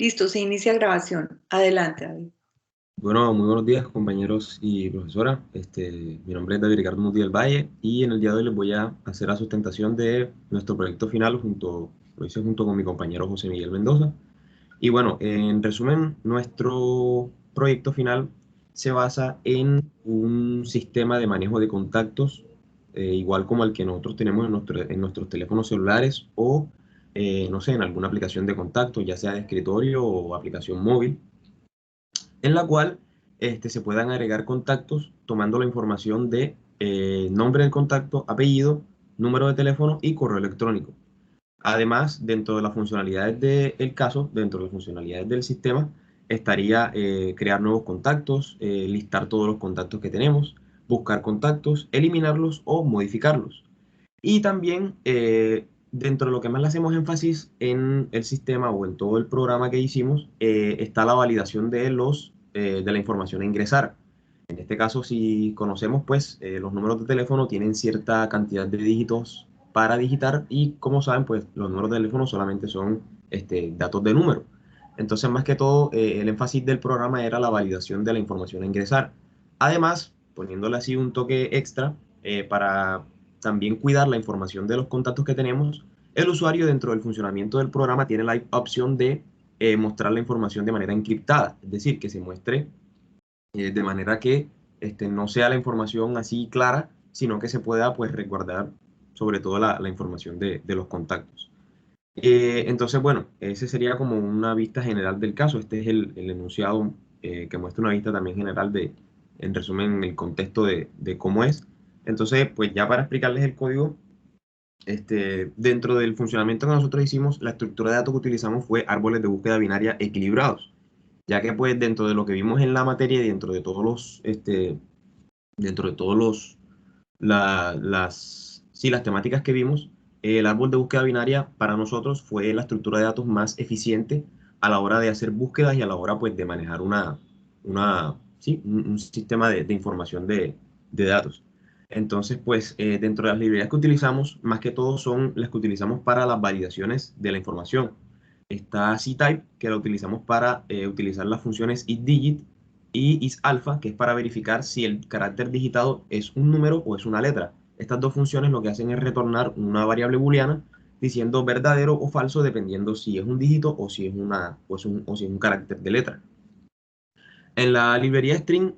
Listo, se inicia grabación. Adelante, David. Bueno, muy buenos días compañeros y profesora. Mi nombre es David Ricardo Muti del Valle y en el día de hoy les voy a hacer la sustentación de nuestro proyecto final lo hice junto con mi compañero José Miguel Mendoza. Y bueno, en resumen, nuestro proyecto final se basa en un sistema de manejo de contactos, igual como el que nosotros tenemos en nuestros teléfonos celulares o, no sé, en alguna aplicación de contacto, ya sea de escritorio o aplicación móvil en la cual se puedan agregar contactos tomando la información de nombre del contacto, apellido, número de teléfono y correo electrónico. Además, dentro de las funcionalidades del caso, dentro de las funcionalidades del sistema, estaría crear nuevos contactos, listar todos los contactos que tenemos, buscar contactos, eliminarlos o modificarlos. Y también, dentro de lo que más le hacemos énfasis en el sistema o en todo el programa que hicimos, está la validación de la información a ingresar. En este caso, si conocemos, pues los números de teléfono tienen cierta cantidad de dígitos para digitar y como saben, pues los números de teléfono solamente son datos de número. Entonces, más que todo, el énfasis del programa era la validación de la información a ingresar. Además, poniéndole así un toque extra, para también cuidar la información de los contactos que tenemos, el usuario dentro del funcionamiento del programa tiene la opción de mostrar la información de manera encriptada, es decir, que se muestre de manera que no sea la información así clara, sino que se pueda pues resguardar sobre todo la información de los contactos. Entonces, bueno, ese sería como una vista general del caso. Este es el enunciado que muestra una vista también general en resumen, el contexto de cómo es. Entonces, pues ya para explicarles el código, dentro del funcionamiento que nosotros hicimos, la estructura de datos que utilizamos fue árboles de búsqueda binaria equilibrados, ya que pues dentro de lo que vimos en la materia y dentro de todos las temáticas que vimos, el árbol de búsqueda binaria para nosotros fue la estructura de datos más eficiente a la hora de hacer búsquedas y a la hora pues de manejar un sistema de información de datos. Entonces, pues dentro de las librerías que utilizamos, más que todo son las que utilizamos para las validaciones de la información. Está ctype, que la utilizamos para utilizar las funciones isDigit y isAlpha, que es para verificar si el carácter digitado es un número o es una letra. Estas dos funciones lo que hacen es retornar una variable booleana diciendo verdadero o falso dependiendo si es un dígito o si es un carácter de letra. En la librería string,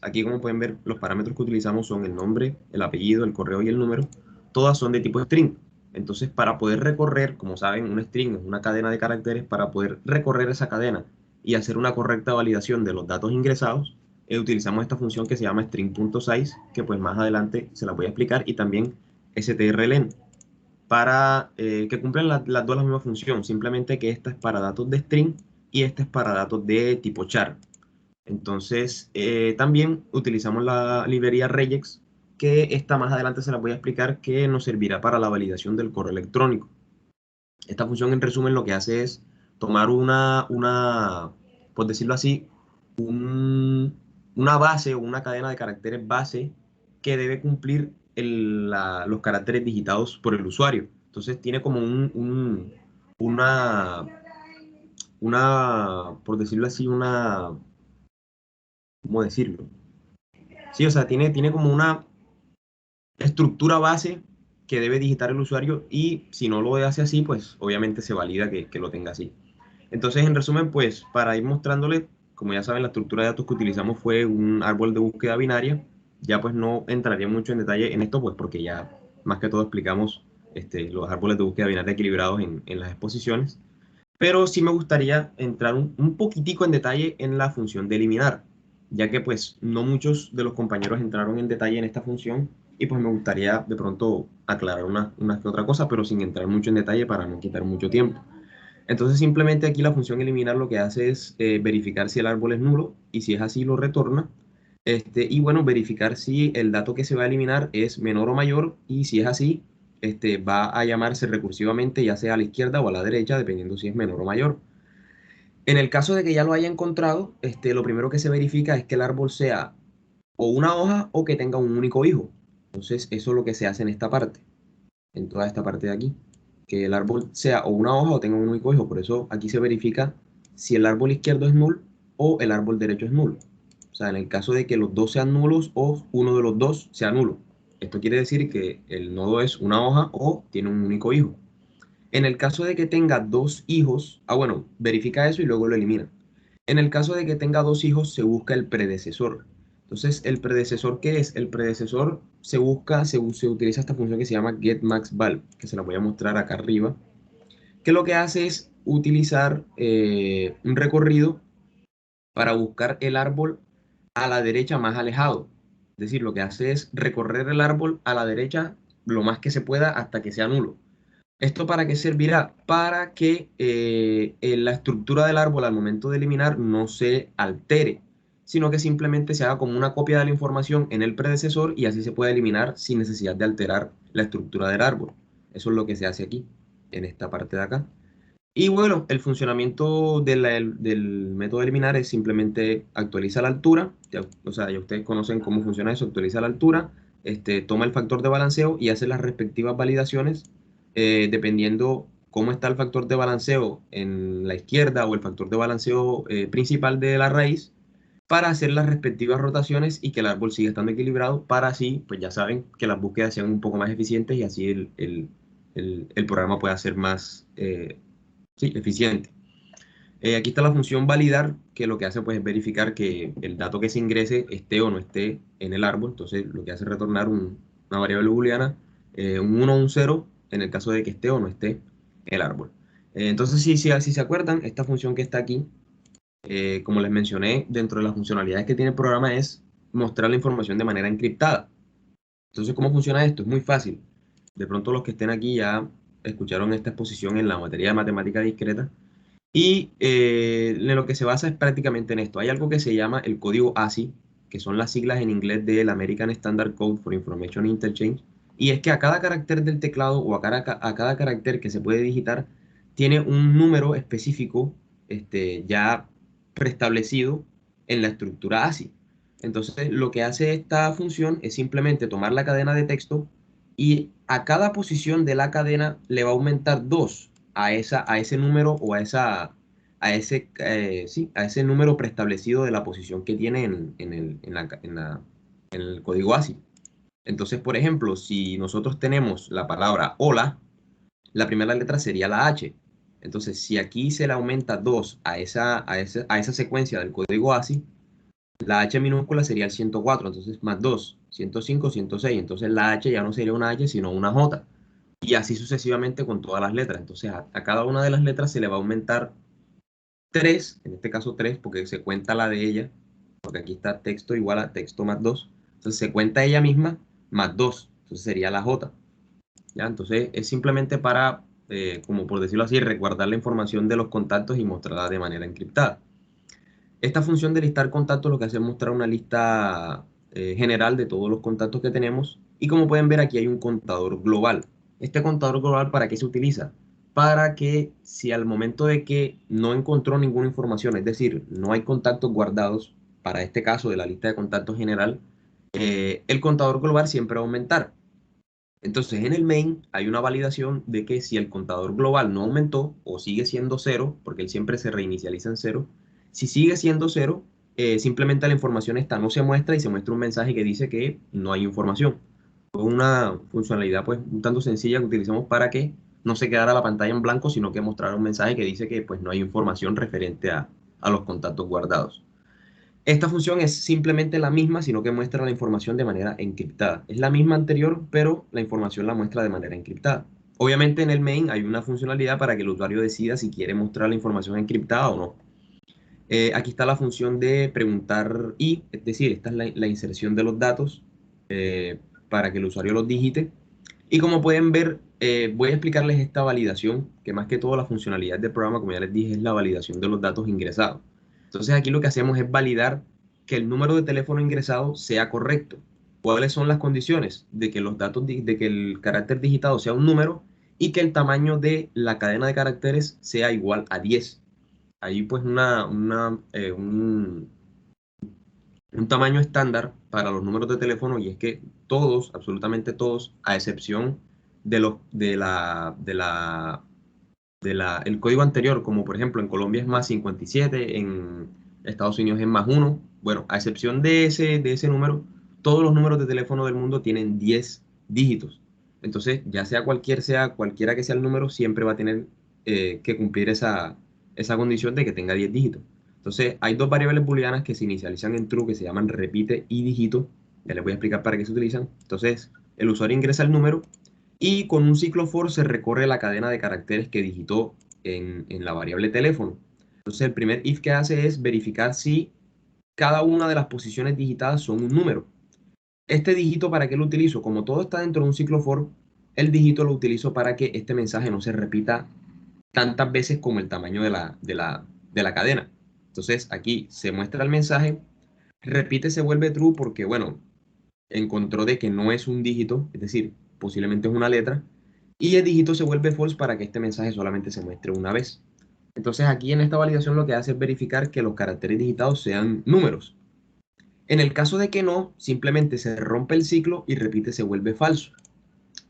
aquí como pueden ver, los parámetros que utilizamos son el nombre, el apellido, el correo y el número. Todas son de tipo string. Entonces, para poder recorrer, como saben, un string es una cadena de caracteres, para poder recorrer esa cadena y hacer una correcta validación de los datos ingresados, utilizamos esta función que se llama string.size, que pues más adelante se la voy a explicar, y también strlen, para que cumplen las dos la misma función, simplemente que esta es para datos de string y esta es para datos de tipo char. Entonces, también utilizamos la librería regex, que esta más adelante se la voy a explicar, que nos servirá para la validación del correo electrónico. Esta función, en resumen, lo que hace es tomar por decirlo así, una base o una cadena de caracteres base que debe cumplir los caracteres digitados por el usuario. Entonces, tiene como por decirlo así, ¿cómo decirlo? Sí, o sea, tiene como una estructura base que debe digitar el usuario, y si no lo hace así, pues obviamente se valida que lo tenga así. Entonces, en resumen, pues para ir mostrándoles, como ya saben, la estructura de datos que utilizamos fue un árbol de búsqueda binaria. Ya pues no entraría mucho en detalle en esto, pues porque ya más que todo explicamos los árboles de búsqueda binaria equilibrados en las exposiciones. Pero sí me gustaría entrar un poquitico en detalle en la función de eliminar, ya que pues no muchos de los compañeros entraron en detalle en esta función, y pues me gustaría de pronto aclarar una que otra cosa, pero sin entrar mucho en detalle para no quitar mucho tiempo. Entonces simplemente aquí la función eliminar lo que hace es verificar si el árbol es nulo, y si es así lo retorna. Y bueno, verificar si el dato que se va a eliminar es menor o mayor, y si es así, va a llamarse recursivamente ya sea a la izquierda o a la derecha, dependiendo si es menor o mayor. En el caso de que ya lo haya encontrado, lo primero que se verifica es que el árbol sea o una hoja o que tenga un único hijo. Entonces eso es lo que se hace en esta parte, en toda esta parte de aquí. que el árbol sea o una hoja o tenga un único hijo. Por eso aquí se verifica si el árbol izquierdo es null o el árbol derecho es nulo. O sea, en el caso de que los dos sean nulos o uno de los dos sea nulo. Esto quiere decir que el nodo es una hoja o tiene un único hijo. En el caso de que tenga dos hijos, bueno, verifica eso y luego lo elimina. En el caso de que tenga dos hijos, se busca el predecesor. Entonces, ¿el predecesor qué es? El predecesor se busca, se utiliza esta función que se llama getMaxVal, que se la voy a mostrar acá arriba, que lo que hace es utilizar un recorrido para buscar el árbol a la derecha más alejado. Es decir, lo que hace es recorrer el árbol a la derecha lo más que se pueda hasta que sea nulo. ¿Esto para qué servirá? Para que la estructura del árbol al momento de eliminar no se altere, sino que simplemente se haga como una copia de la información en el predecesor y así se puede eliminar sin necesidad de alterar la estructura del árbol. Eso es lo que se hace aquí, en esta parte de acá. Y bueno, el funcionamiento del método de eliminar es simplemente actualiza la altura, o sea, ya ustedes conocen cómo funciona eso, actualiza la altura, toma el factor de balanceo y hace las respectivas validaciones dependiendo cómo está el factor de balanceo en la izquierda o el factor de balanceo principal de la raíz para hacer las respectivas rotaciones y que el árbol siga estando equilibrado para así, pues ya saben, que las búsquedas sean un poco más eficientes y así el programa pueda ser más sí, eficiente. Aquí está la función validar, que lo que hace pues, es verificar que el dato que se ingrese esté o no esté en el árbol. Entonces, lo que hace es retornar una variable booleana, un 1 o un 0, en el caso de que esté o no esté el árbol. Entonces, si se acuerdan, esta función que está aquí, como les mencioné, dentro de las funcionalidades que tiene el programa es mostrar la información de manera encriptada. Entonces, ¿cómo funciona esto? Es muy fácil. De pronto los que estén aquí ya escucharon esta exposición en la materia de matemática discreta. Y en lo que se basa es prácticamente en esto. Hay algo que se llama el código ASCII, que son las siglas en inglés del American Standard Code for Information Interchange. Y es que a cada carácter del teclado o a cada carácter que se puede digitar, tiene un número específico ya preestablecido en la estructura ASCII. Entonces, lo que hace esta función es simplemente tomar la cadena de texto y a cada posición de la cadena le va a aumentar 2 a ese número o sí, a ese número preestablecido de la posición que tiene en el código ASCII. Entonces, por ejemplo, si nosotros tenemos la palabra hola, la primera letra sería la H. Entonces, si aquí se le aumenta 2 a esa secuencia del código ASCII, la H minúscula sería el 104, entonces más 2, 105, 106. Entonces la H ya no sería una H, sino una J. Y así sucesivamente con todas las letras. Entonces a cada una de las letras se le va a aumentar 3, en este caso 3, porque se cuenta la de ella, porque aquí está texto igual a texto más 2. Entonces se cuenta ella misma más 2, entonces sería la J. ¿Ya? Entonces es simplemente para, como por decirlo así, resguardar la información de los contactos y mostrarla de manera encriptada. Esta función de listar contactos lo que hace es mostrar una lista general de todos los contactos que tenemos y como pueden ver aquí hay un contador global. Este contador global, ¿para qué se utiliza? Para que si al momento de que no encontró ninguna información, es decir, no hay contactos guardados, para este caso de la lista de contactos general, el contador global siempre va a aumentar. Entonces en el main hay una validación de que si el contador global no aumentó o sigue siendo cero, porque él siempre se reinicializa en cero, si sigue siendo cero, simplemente la información esta no se muestra y se muestra un mensaje que dice que no hay información. Es una funcionalidad pues un tanto sencilla que utilizamos para que no se quedara la pantalla en blanco, sino que mostrara un mensaje que dice que pues no hay información referente a los contactos guardados. Esta función es simplemente la misma, sino que muestra la información de manera encriptada. Es la misma anterior, pero la información la muestra de manera encriptada. Obviamente en el main hay una funcionalidad para que el usuario decida si quiere mostrar la información encriptada o no. Aquí está la función de preguntar y, es decir, esta es la inserción de los datos para que el usuario los digite. Y como pueden ver, voy a explicarles esta validación, que más que todo la funcionalidad del programa, como ya les dije, es la validación de los datos ingresados. Entonces aquí lo que hacemos es validar que el número de teléfono ingresado sea correcto. ¿Cuáles son las condiciones? De que los datos, de que el carácter digitado sea un número y que el tamaño de la cadena de caracteres sea igual a 10. Ahí pues un tamaño estándar para los números de teléfono y es que todos, absolutamente todos, a excepción el código anterior, como por ejemplo en Colombia es más 57, en Estados Unidos es más 1. Bueno, a excepción de ese número, todos los números de teléfono del mundo tienen 10 dígitos. Entonces, sea cualquiera que sea el número, siempre va a tener que cumplir esa condición de que tenga 10 dígitos. Entonces, hay dos variables booleanas que se inicializan en true, que se llaman repite y dígito. Ya les voy a explicar para qué se utilizan. Entonces, el usuario ingresa el número y con un ciclo for se recorre la cadena de caracteres que digitó en la variable teléfono. Entonces, el primer if que hace es verificar si cada una de las posiciones digitadas son un número. Este dígito, ¿para qué lo utilizo? Como todo está dentro de un ciclo for, el dígito lo utilizo para que este mensaje no se repita tantas veces como el tamaño de la cadena. Entonces, aquí se muestra el mensaje, repite, se vuelve true porque, bueno, encontró de que no es un dígito, es decir, posiblemente es una letra, y el dígito se vuelve false para que este mensaje solamente se muestre una vez. Entonces aquí en esta validación lo que hace es verificar que los caracteres digitados sean números. En el caso de que no, simplemente se rompe el ciclo y repite, se vuelve falso.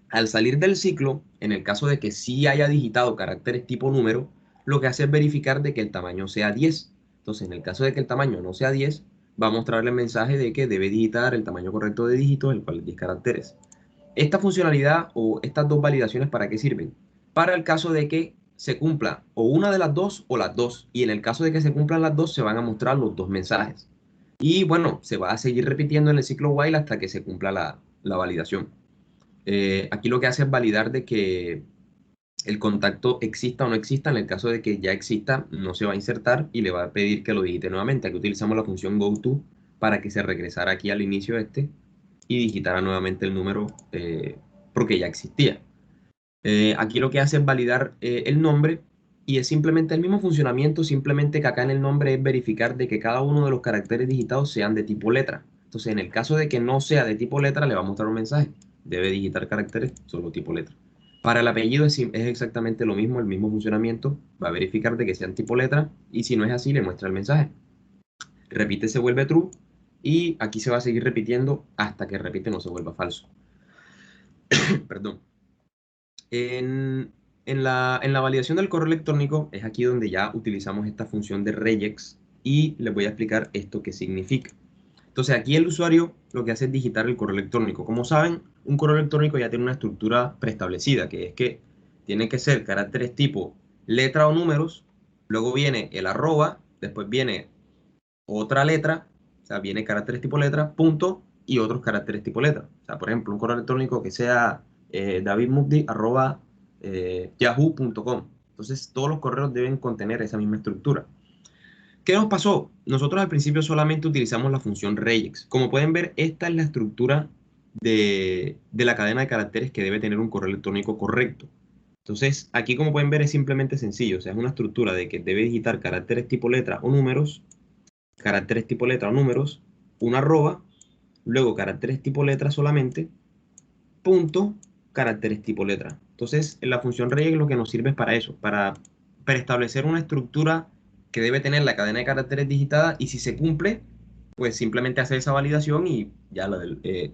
Al salir del ciclo, en el caso de que sí haya digitado caracteres tipo número, lo que hace es verificar de que el tamaño sea 10. Entonces, en el caso de que el tamaño no sea 10, va a mostrarle el mensaje de que debe digitar el tamaño correcto de dígitos, el cual es 10 caracteres. Esta funcionalidad o estas dos validaciones, ¿para qué sirven? Para el caso de que se cumpla o una de las dos o las dos. Y en el caso de que se cumplan las dos, se van a mostrar los dos mensajes. Y bueno, se va a seguir repitiendo en el ciclo while hasta que se cumpla la validación. Aquí lo que hace es validar de que el contacto exista o no exista. En el caso de que ya exista, no se va a insertar y le va a pedir que lo digite nuevamente. Aquí utilizamos la función goTo para que se regresara aquí al inicio y digitara nuevamente el número porque ya existía. Aquí lo que hace es validar el nombre y es simplemente el mismo funcionamiento, simplemente que acá en el nombre es verificar de que cada uno de los caracteres digitados sean de tipo letra. Entonces, en el caso de que no sea de tipo letra, le va a mostrar un mensaje. Debe digitar caracteres solo tipo letra. Para el apellido es exactamente lo mismo, el mismo funcionamiento. Va a verificar de que sean tipo letra y si no es así, le muestra el mensaje. Repite, se vuelve true y aquí se va a seguir repitiendo hasta que repite no se vuelva falso. Perdón. En, en la validación del correo electrónico es aquí donde ya utilizamos esta función de regex y les voy a explicar esto qué significa. Entonces aquí el usuario lo que hace es digitar el correo electrónico. Como saben, un correo electrónico ya tiene una estructura preestablecida, que es que tiene que ser caracteres tipo letra o números, luego viene el arroba, después viene otra letra, o sea, viene caracteres tipo letra, punto, y otros caracteres tipo letra. O sea, por ejemplo, un correo electrónico que sea davidmufti@yahoo.com. Entonces, todos los correos deben contener esa misma estructura. ¿Qué nos pasó? Nosotros al principio solamente utilizamos la función regex. Como pueden ver, esta es la estructura de la cadena de caracteres que debe tener un correo electrónico correcto. Entonces, aquí como pueden ver es simplemente sencillo, o sea, es una estructura de que debe digitar caracteres tipo letra o números, caracteres tipo letra o números, una arroba, luego caracteres tipo letra solamente, punto, caracteres tipo letra. Entonces, en la función regex lo que nos sirve es para eso, para preestablecer una estructura que debe tener la cadena de caracteres digitada y si se cumple, pues simplemente hace esa validación y ya le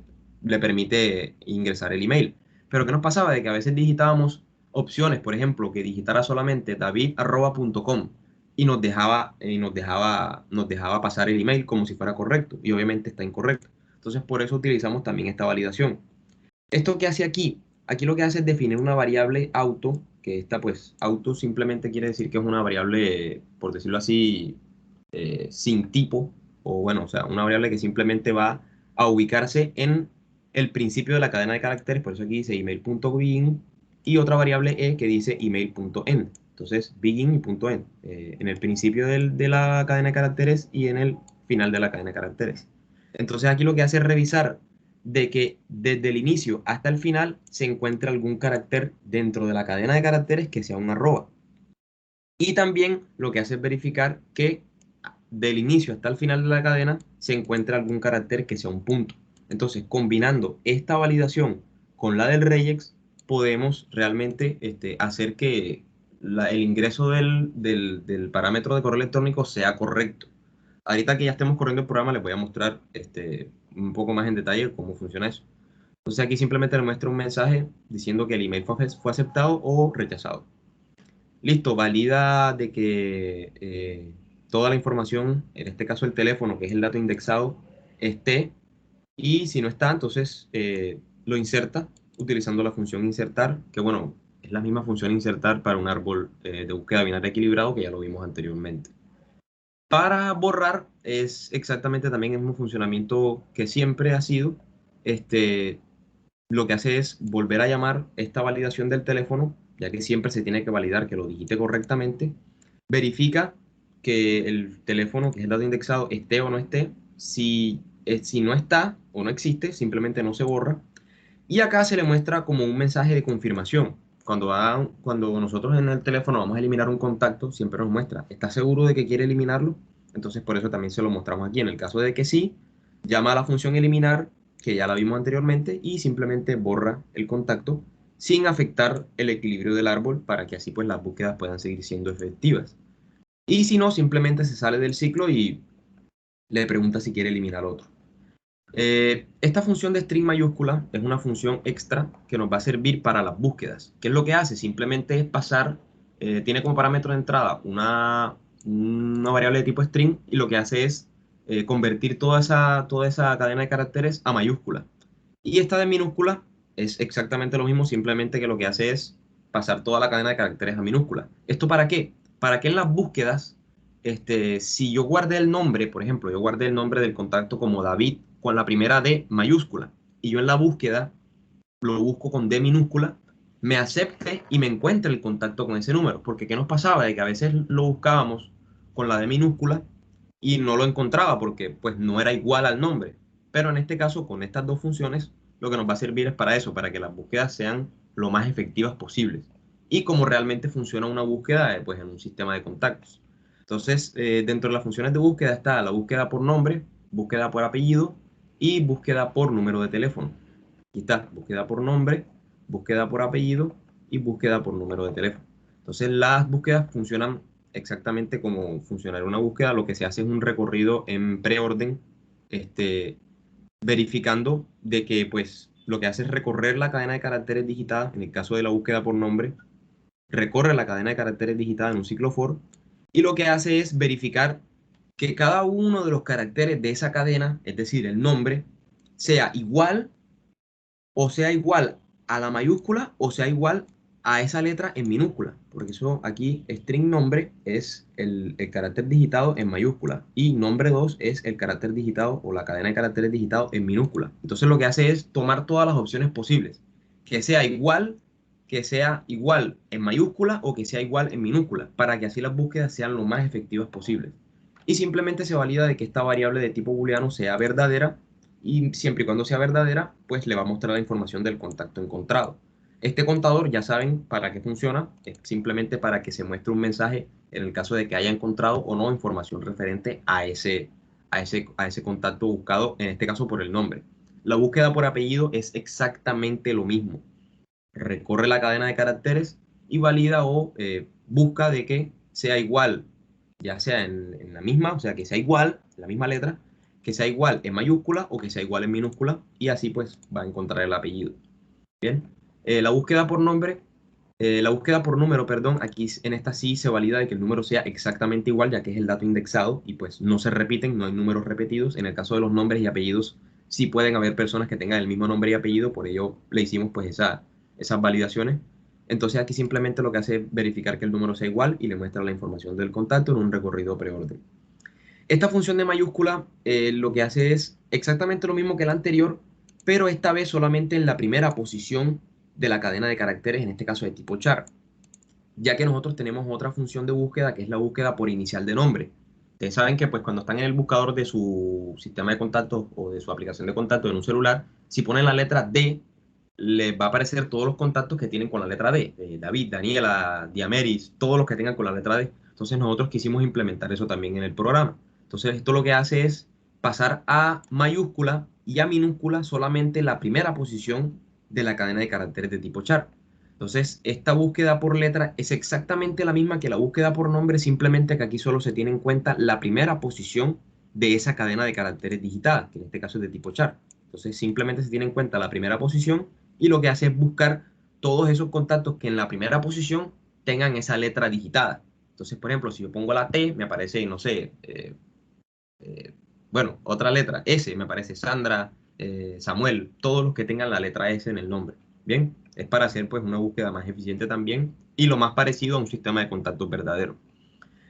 permite ingresar el email. Pero ¿qué nos pasaba? De que a veces digitábamos opciones, por ejemplo, que digitara solamente david@.com y nos dejaba pasar el email como si fuera correcto y obviamente está incorrecto. Entonces por eso utilizamos también esta validación. ¿Esto qué hace aquí? Aquí lo que hace es definir una variable auto, que esta pues auto simplemente quiere decir que es una variable, por decirlo así, sin tipo, o bueno, o sea, una variable que simplemente va a ubicarse en el principio de la cadena de caracteres, por eso aquí dice email.begin, y otra variable que dice email.end. Entonces, begin y .end, en el principio de la cadena de caracteres y en el final de la cadena de caracteres. Entonces aquí lo que hace es revisar de que desde el inicio hasta el final se encuentre algún carácter dentro de la cadena de caracteres que sea una arroba. Y también lo que hace es verificar que del inicio hasta el final de la cadena se encuentra algún carácter que sea un punto. Entonces, combinando esta validación con la del regex, podemos realmente hacer que el ingreso del parámetro de correo electrónico sea correcto. Ahorita que ya estemos corriendo el programa, les voy a mostrar un poco más en detalle cómo funciona eso. Entonces aquí simplemente le muestra un mensaje diciendo que el email fue aceptado o rechazado. Listo, valida de que toda la información, en este caso el teléfono, que es el dato indexado, esté, y si no está, entonces lo inserta utilizando la función insertar, que bueno, es la misma función insertar para un árbol de búsqueda binaria equilibrado que ya lo vimos anteriormente. Para borrar es exactamente también el mismo funcionamiento que siempre ha sido. Este, lo que hace es volver a llamar esta validación del teléfono, ya que siempre se tiene que validar que lo digite correctamente. Verifica que el teléfono, que es el dato indexado, esté o no esté. Si no está o no existe, simplemente no se borra. Y acá se le muestra como un mensaje de confirmación. Cuando nosotros en el teléfono vamos a eliminar un contacto, siempre nos muestra, ¿está seguro de que quiere eliminarlo? Entonces por eso también se lo mostramos aquí. En el caso de que sí, llama a la función eliminar, que ya la vimos anteriormente, y simplemente borra el contacto sin afectar el equilibrio del árbol para que así pues las búsquedas puedan seguir siendo efectivas. Y si no, simplemente se sale del ciclo y le pregunta si quiere eliminar otro. Esta función de string mayúscula es una función extra que nos va a servir para las búsquedas. ¿Qué es lo que hace? Simplemente es pasar, tiene como parámetro de entrada una variable de tipo string y lo que hace es convertir toda esa cadena de caracteres a mayúscula. Y esta de minúscula es exactamente lo mismo, simplemente que lo que hace es pasar toda la cadena de caracteres a minúscula. ¿Esto para qué? Para que en las búsquedas, si yo guardé el nombre, por ejemplo, yo guardé el nombre del contacto como David con la primera D mayúscula, y yo en la búsqueda lo busco con D minúscula, me acepte y me encuentre el contacto con ese número. Porque ¿qué nos pasaba? De que a veces lo buscábamos con la D minúscula y no lo encontraba porque pues no era igual al nombre. Pero en este caso, con estas dos funciones, lo que nos va a servir es para eso, para que las búsquedas sean lo más efectivas posibles. Y como realmente funciona una búsqueda, pues en un sistema de contactos. Entonces, dentro de las funciones de búsqueda está la búsqueda por nombre, búsqueda por apellido y búsqueda por número de teléfono. Aquí está, búsqueda por nombre, búsqueda por apellido y búsqueda por número de teléfono. Entonces las búsquedas funcionan exactamente como funcionaría una búsqueda. Lo que se hace es un recorrido en preorden, este, verificando de que pues lo que hace es recorrer la cadena de caracteres digitada. En el caso de la búsqueda por nombre, recorre la cadena de caracteres digitada en un ciclo for y lo que hace es verificar que cada uno de los caracteres de esa cadena, es decir, el nombre, sea igual o sea igual a la mayúscula o sea igual a esa letra en minúscula, porque eso aquí string nombre es el carácter digitado en mayúscula y nombre 2 es el carácter digitado o la cadena de caracteres digitados en minúscula. Entonces lo que hace es tomar todas las opciones posibles, que sea igual en mayúscula o que sea igual en minúscula, para que así las búsquedas sean lo más efectivas posibles. Y simplemente se valida de que esta variable de tipo booleano sea verdadera y siempre y cuando sea verdadera, pues le va a mostrar la información del contacto encontrado. Este contador, ya saben para qué funciona, es simplemente para que se muestre un mensaje en el caso de que haya encontrado o no información referente a ese contacto buscado, en este caso por el nombre. La búsqueda por apellido es exactamente lo mismo. Recorre la cadena de caracteres y valida o busca de que sea igual, ya sea en la misma, o sea, que sea igual, la misma letra, que sea igual en mayúscula o que sea igual en minúscula, y así pues va a encontrar el apellido. Bien, la búsqueda por nombre, la búsqueda por número, perdón, aquí en esta sí se valida de que el número sea exactamente igual, ya que es el dato indexado y pues no se repiten, no hay números repetidos. En el caso de los nombres y apellidos, sí pueden haber personas que tengan el mismo nombre y apellido, por ello le hicimos pues esas validaciones. Entonces aquí simplemente lo que hace es verificar que el número sea igual y le muestra la información del contacto en un recorrido preorden. Esta función de mayúscula lo que hace es exactamente lo mismo que la anterior, pero esta vez solamente en la primera posición de la cadena de caracteres, en este caso de tipo char, ya que nosotros tenemos otra función de búsqueda que es la búsqueda por inicial de nombre. Ustedes saben que pues cuando están en el buscador de su sistema de contactos o de su aplicación de contactos en un celular, si ponen la letra D, les va a aparecer todos los contactos que tienen con la letra D. David, Daniela, Diameris, todos los que tengan con la letra D. Entonces nosotros quisimos implementar eso también en el programa. Entonces esto lo que hace es pasar a mayúscula y a minúscula solamente la primera posición de la cadena de caracteres de tipo char. Entonces, esta búsqueda por letra es exactamente la misma que la búsqueda por nombre, simplemente que aquí solo se tiene en cuenta la primera posición de esa cadena de caracteres digitada, que en este caso es de tipo char. Entonces simplemente se tiene en cuenta la primera posición y lo que hace es buscar todos esos contactos que en la primera posición tengan esa letra digitada. Entonces, por ejemplo, si yo pongo la T, me aparece, no sé, eh, bueno, otra letra, S, me aparece Sandra, Samuel, todos los que tengan la letra S en el nombre. Bien, es para hacer pues una búsqueda más eficiente también y lo más parecido a un sistema de contactos verdadero.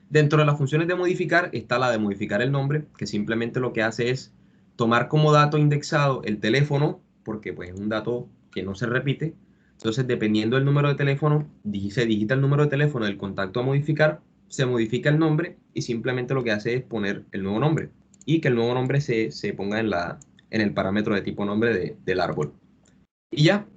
Dentro de las funciones de modificar está la de modificar el nombre, que simplemente lo que hace es tomar como dato indexado el teléfono, porque pues es un dato que no se repite. Entonces, dependiendo del número de teléfono, se digita el número de teléfono del contacto a modificar, se modifica el nombre y simplemente lo que hace es poner el nuevo nombre y que el nuevo nombre se ponga en el parámetro de tipo nombre del árbol. Y ya,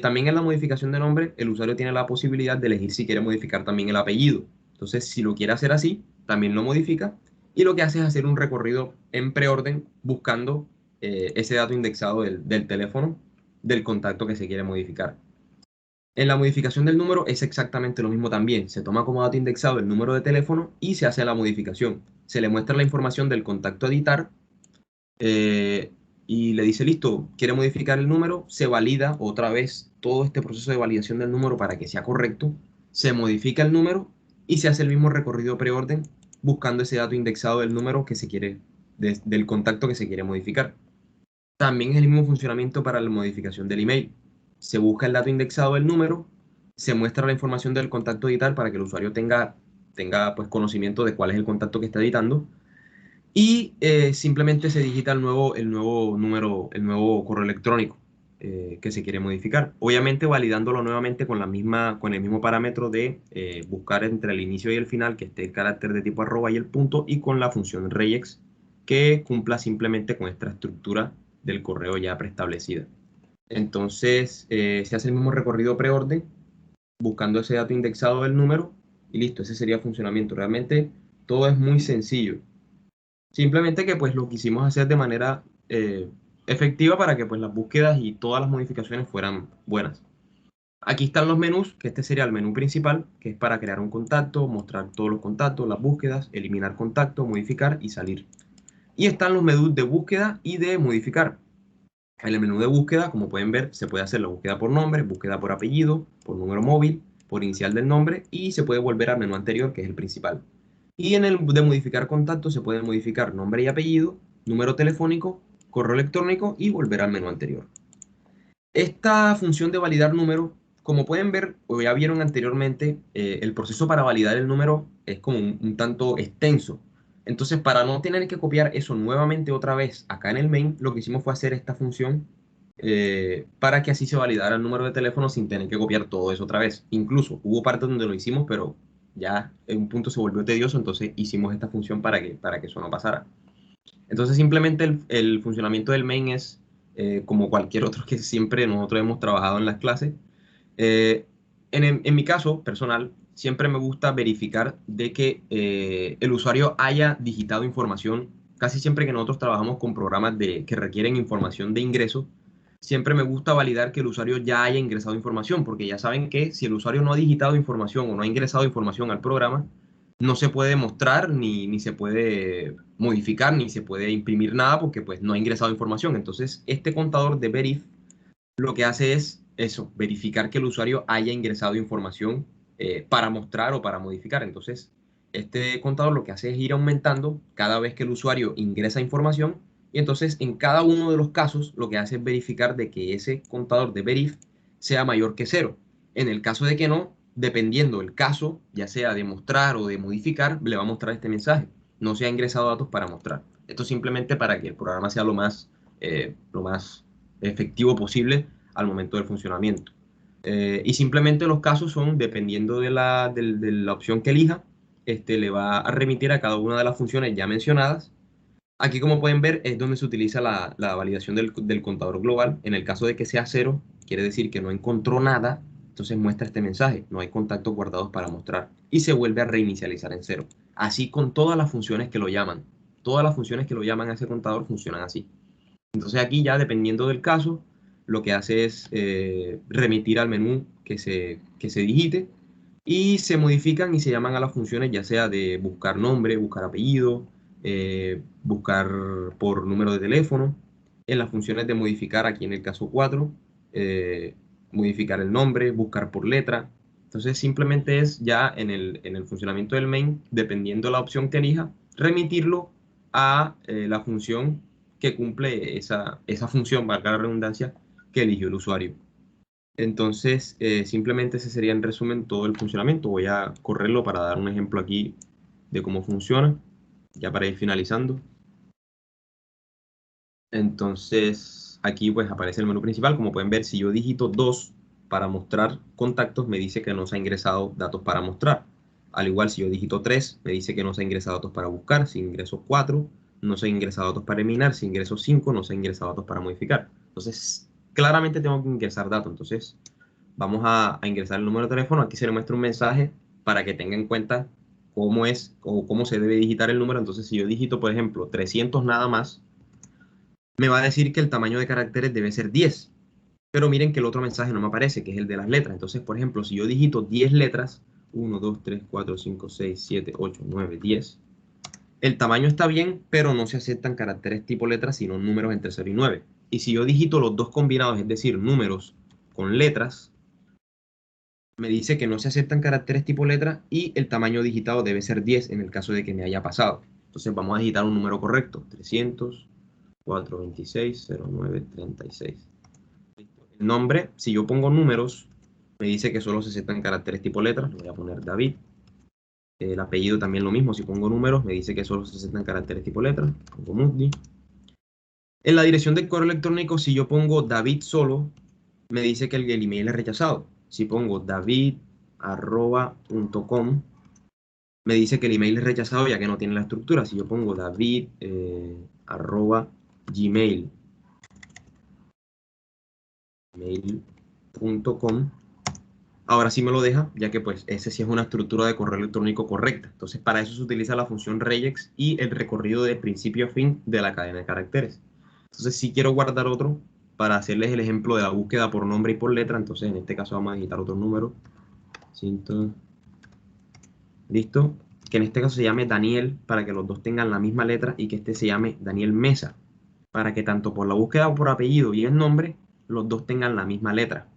también en la modificación de nombre, el usuario tiene la posibilidad de elegir si quiere modificar también el apellido. Entonces, si lo quiere hacer así, también lo modifica. Y lo que hace es hacer un recorrido en preorden buscando ese dato indexado del teléfono del contacto que se quiere modificar. En la modificación del número es exactamente lo mismo también. Se toma como dato indexado el número de teléfono y se hace la modificación. Se le muestra la información del contacto a editar eh, y le dice, listo, quiere modificar el número, se valida otra vez todo este proceso de validación del número para que sea correcto, se modifica el número y se hace el mismo recorrido preorden buscando ese dato indexado del número que se quiere, del contacto que se quiere modificar. También es el mismo funcionamiento para la modificación del email. Se busca el dato indexado del número, se muestra la información del contacto a editar para que el usuario tenga pues, conocimiento de cuál es el contacto que está editando y simplemente se digita el nuevo número, el nuevo correo electrónico que se quiere modificar. Obviamente validándolo nuevamente con el mismo parámetro de buscar entre el inicio y el final que esté el carácter de tipo arroba y el punto y con la función regex que cumpla simplemente con esta estructura del correo ya preestablecida. Entonces se hace el mismo recorrido preorden buscando ese dato indexado del número y listo, ese sería el funcionamiento. Realmente todo es muy sencillo. Simplemente que pues lo quisimos hacer de manera efectiva para que pues las búsquedas y todas las modificaciones fueran buenas. Aquí están los menús, que este sería el menú principal, que es para crear un contacto, mostrar todos los contactos, las búsquedas, eliminar contacto, modificar y salir. Y están los menús de búsqueda y de modificar. En el menú de búsqueda, como pueden ver, se puede hacer la búsqueda por nombre, búsqueda por apellido, por número móvil, por inicial del nombre y se puede volver al menú anterior, que es el principal. Y en el de modificar contacto se puede modificar nombre y apellido, número telefónico, correo electrónico y volver al menú anterior. Esta función de validar número, como pueden ver o ya vieron anteriormente, el proceso para validar el número es como un tanto extenso. Entonces, para no tener que copiar eso nuevamente otra vez acá en el main, lo que hicimos fue hacer esta función para que así se validara el número de teléfono sin tener que copiar todo eso otra vez. Incluso hubo partes donde lo hicimos, pero ya en un punto se volvió tedioso, entonces hicimos esta función para que eso no pasara. Entonces simplemente el funcionamiento del main es como cualquier otro que siempre nosotros hemos trabajado en las clases. Eh, en mi caso personal, siempre me gusta verificar de que el usuario haya digitado información. Casi siempre que nosotros trabajamos con programas que requieren información de ingreso, siempre me gusta validar que el usuario ya haya ingresado información, porque ya saben que si el usuario no ha digitado información o no ha ingresado información al programa, no se puede mostrar, ni se puede modificar, ni se puede imprimir nada porque pues no ha ingresado información. Entonces, este contador de Verif lo que hace es eso, verificar que el usuario haya ingresado información para mostrar o para modificar. Entonces, este contador lo que hace es ir aumentando cada vez que el usuario ingresa información y entonces en cada uno de los casos lo que hace es verificar de que ese contador de Verif sea mayor que cero. En el caso de que no, dependiendo del caso, ya sea de mostrar o de modificar, le va a mostrar este mensaje. No se ha ingresado datos para mostrar. Esto simplemente para que el programa sea lo más efectivo posible al momento del funcionamiento. Y simplemente los casos son, dependiendo de la opción que elija, le va a remitir a cada una de las funciones ya mencionadas. Aquí, como pueden ver, es donde se utiliza la validación del contador global. En el caso de que sea cero, quiere decir que no encontró nada, entonces muestra este mensaje, no hay contactos guardados para mostrar, y se vuelve a reinicializar en cero. Así con todas las funciones que lo llaman. Todas las funciones que lo llaman a ese contador funcionan así. Entonces aquí ya dependiendo del caso, lo que hace es remitir al menú que se digite y se modifican y se llaman a las funciones ya sea de buscar nombre, buscar apellido, buscar por número de teléfono En las funciones de modificar, aquí en el caso 4, modificar el nombre, buscar por letra. Entonces simplemente es ya en el funcionamiento del main, dependiendo de la opción que elija, remitirlo a la función que cumple esa función, valga la redundancia, que eligió el usuario. Entonces, simplemente ese sería en resumen todo el funcionamiento. Voy a correrlo para dar un ejemplo aquí de cómo funciona, ya para ir finalizando. Entonces, aquí pues aparece el menú principal. Como pueden ver, si yo digito 2 para mostrar contactos, me dice que no se ha ingresado datos para mostrar. Al igual, si yo digito 3, me dice que no se ha ingresado datos para buscar. Si ingreso 4, no se ha ingresado datos para eliminar. Si ingreso 5, no se ha ingresado datos para modificar. Entonces, claramente tengo que ingresar datos. Entonces, vamos a ingresar el número de teléfono. Aquí se le muestra un mensaje para que tenga en cuenta cómo es o cómo se debe digitar el número. Entonces, si yo digito, por ejemplo, 300 nada más, me va a decir que el tamaño de caracteres debe ser 10. Pero miren que el otro mensaje no me aparece, que es el de las letras. Entonces, por ejemplo, si yo digito 10 letras, 1, 2, 3, 4, 5, 6, 7, 8, 9, 10, el tamaño está bien, pero no se aceptan caracteres tipo letras, sino números entre 0 y 9. Y si yo digito los dos combinados, es decir, números con letras, me dice que no se aceptan caracteres tipo letra y el tamaño digitado debe ser 10 en el caso de que me haya pasado. Entonces vamos a digitar un número correcto, 300, 426, 09, 36. El nombre, si yo pongo números, me dice que solo se aceptan caracteres tipo letras, le voy a poner David. El apellido también lo mismo, si pongo números, me dice que solo se aceptan caracteres tipo letras, pongo Mudli. En la dirección del correo electrónico, si yo pongo David solo, me dice que el email es rechazado. Si pongo david@.com, me dice que el email es rechazado ya que no tiene la estructura. Si yo pongo david gmail.com, ahora sí me lo deja, ya que pues ese sí es una estructura de correo electrónico correcta. Entonces para eso se utiliza la función regex y el recorrido de principio a fin de la cadena de caracteres. Entonces si quiero guardar otro para hacerles el ejemplo de la búsqueda por nombre y por letra, entonces en este caso vamos a digitar otro número. 100, listo. Que en este caso se llame Daniel para que los dos tengan la misma letra y que este se llame Daniel Mesa para que tanto por la búsqueda por apellido y el nombre los dos tengan la misma letra.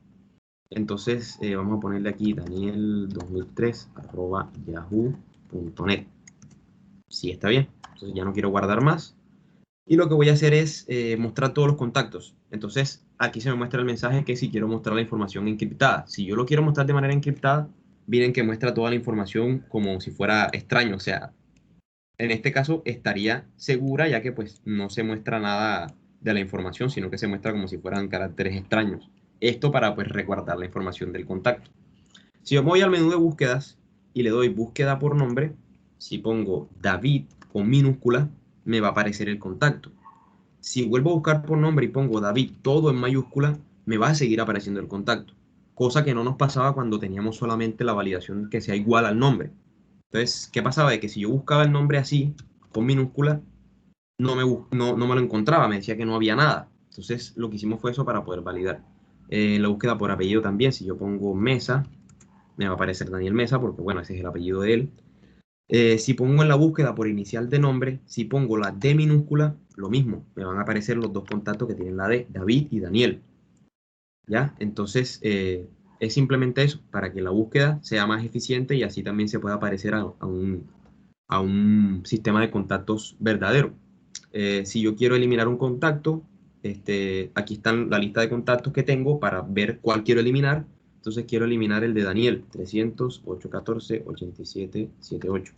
Entonces vamos a ponerle aquí daniel2003@yahoo.net. Sí, está bien. Entonces ya no quiero guardar más. Y lo que voy a hacer es mostrar todos los contactos. Entonces aquí se me muestra el mensaje que si quiero mostrar la información encriptada. Si yo lo quiero mostrar de manera encriptada, miren que muestra toda la información como si fuera extraño. O sea, en este caso estaría segura ya que pues no se muestra nada de la información, sino que se muestra como si fueran caracteres extraños. Esto para pues resguardar la información del contacto. Si yo me voy al menú de búsquedas y le doy búsqueda por nombre, si pongo David con minúscula, me va a aparecer el contacto. Si vuelvo a buscar por nombre y pongo David todo en mayúscula, me va a seguir apareciendo el contacto. Cosa que no nos pasaba cuando teníamos solamente la validación que sea igual al nombre. Entonces, ¿qué pasaba? De que si yo buscaba el nombre así, con minúscula, no me lo encontraba, me decía que no había nada. Entonces, lo que hicimos fue eso para poder validar. La búsqueda por apellido también, si yo pongo Mesa, me va a aparecer Daniel Mesa, porque bueno, ese es el apellido de él. Si pongo en la búsqueda por inicial de nombre, si pongo la D minúscula, lo mismo, me van a aparecer los dos contactos que tienen la D, David y Daniel. ¿Ya? Entonces, es simplemente eso, para que la búsqueda sea más eficiente y así también se pueda aparecer a un sistema de contactos verdadero. Si yo quiero eliminar un contacto, aquí está la lista de contactos que tengo para ver cuál quiero eliminar. Entonces quiero eliminar el de Daniel, 300, 814, 87, 78.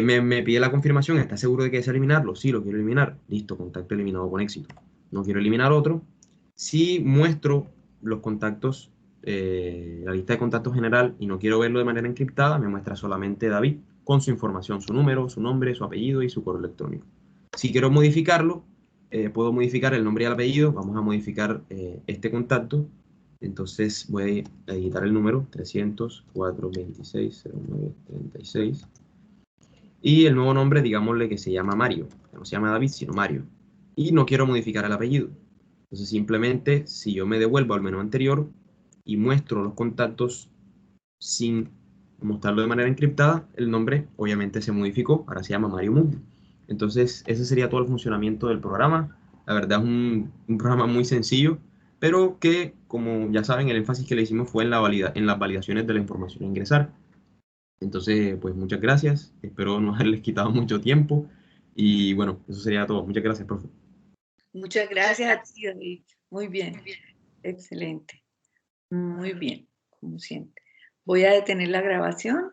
Me pide la confirmación, ¿está seguro de que desea eliminarlo? Sí, lo quiero eliminar. Listo, contacto eliminado con éxito. No quiero eliminar otro. Si muestro los contactos, la lista de contactos general y no quiero verlo de manera encriptada, me muestra solamente David con su información, su número, su nombre, su apellido y su correo electrónico. Si quiero modificarlo, puedo modificar el nombre y el apellido. Vamos a modificar este contacto. Entonces voy a editar el número 300 426 09 36. Y el nuevo nombre, digámosle que se llama Mario, que no se llama David, sino Mario. Y no quiero modificar el apellido. Entonces simplemente, si yo me devuelvo al menú anterior y muestro los contactos sin mostrarlo de manera encriptada, el nombre obviamente se modificó, ahora se llama Mario Mundi. Entonces ese sería todo el funcionamiento del programa. La verdad es un programa muy sencillo, pero que, como ya saben, el énfasis que le hicimos fue en en las validaciones de la información a ingresar. Entonces, pues muchas gracias. Espero no haberles quitado mucho tiempo. Y bueno, eso sería todo. Muchas gracias, profe. Muchas gracias a ti, David. Muy bien, excelente. Muy bien, como siempre. Voy a detener la grabación.